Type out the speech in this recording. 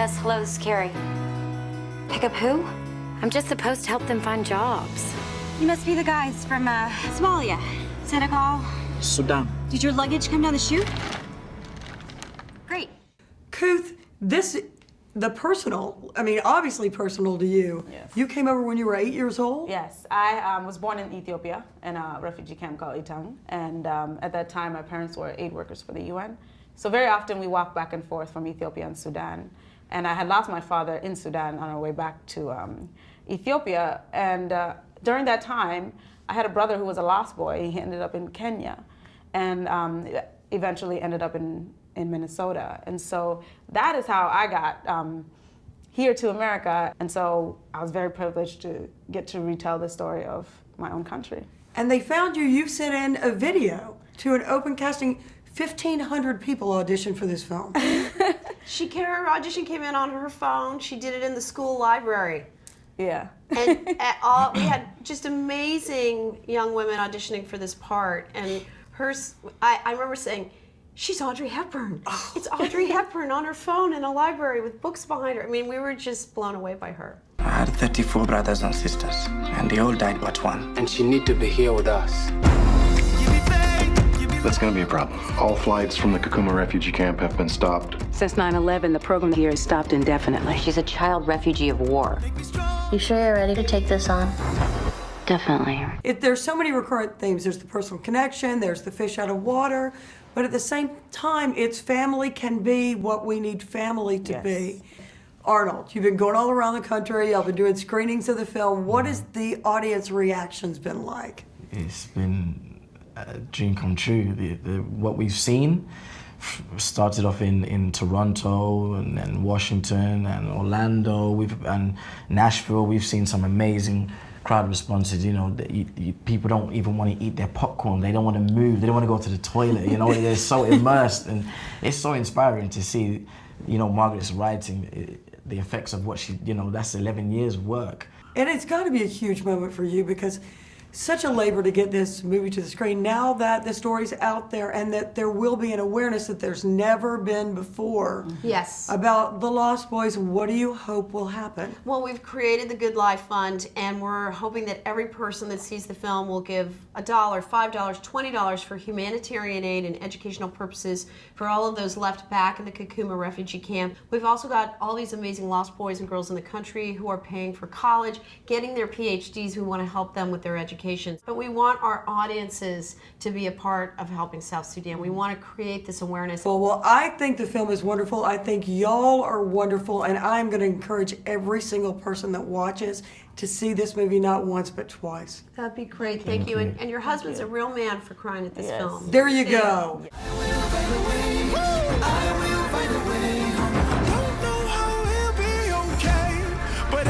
Yes, hello, this is Carrie. Pick up who? I'm just supposed to help them find jobs. You must be the guys from Somalia, Senegal, Sudan. Did your luggage come down the chute? Great. Kuth, the personal, I mean, obviously personal to you. Yes. You came over when you were 8 years old? Yes, I was born in Ethiopia in a refugee camp called Itang, and at that time my parents were aid workers for the UN. So very often we walked back and forth from Ethiopia and Sudan, and I had lost my father in Sudan on our way back to Ethiopia, and during that time I had a brother who was a lost boy. He ended up in Kenya, and eventually ended up in Minnesota, and so that is how I got here to America, and so I was very privileged to get to retell the story of my own country. And they found you sent in a video to an open casting. 1,500 people auditioned for this film. Her audition came in on her phone. She did it in the school library. Yeah. And we had just amazing young women auditioning for this part, and I remember saying, she's Audrey Hepburn. Oh. It's Audrey Hepburn on her phone in a library with books behind her. I mean, we were just blown away by her. I had 34 brothers and sisters, and they all died but one. And she need to be here with us. That's going to be a problem. All flights from the Kakuma refugee camp have been stopped. Since 9/11, the program here is stopped indefinitely. She's a child refugee of war. You sure you're ready to take this on? Definitely. There's so many recurrent themes. There's the personal connection, there's the fish out of water, but at the same time, it's family can be what we need family to be. Arnold, you've been going all around the country, y'all been doing screenings of the film. What has the audience reactions been like? It's been a dream come true. What we've seen started off in Toronto and then Washington and Orlando and Nashville. We've seen some amazing crowd responses. You know, people don't even want to eat their popcorn. They don't want to move. They don't want to go to the toilet. You know, they're so immersed, and it's so inspiring to see. You know, Margaret's writing, the effects of what she. You know, that's 11 years of work. And it's got to be a huge moment for you because such a labor to get this movie to the screen. Now that the story's out there and that there will be an awareness that there's never been before. Yes. About the Lost Boys, what do you hope will happen? Well, we've created the Good Life Fund, and we're hoping that every person that sees the film will give $1, $5, $20 for humanitarian aid and educational purposes for all of those left back in the Kakuma refugee camp. We've also got all these amazing lost boys and girls in the country who are paying for college, getting their PhDs. We want to help them with their education. But we want our audiences to be a part of helping South Sudan. We want to create this awareness. Well, I think the film is wonderful. I think y'all are wonderful, and I'm going to encourage every single person that watches to see this movie not once but twice. That'd be great. Thank you. And your husband's a real man for crying at this film. There you go. But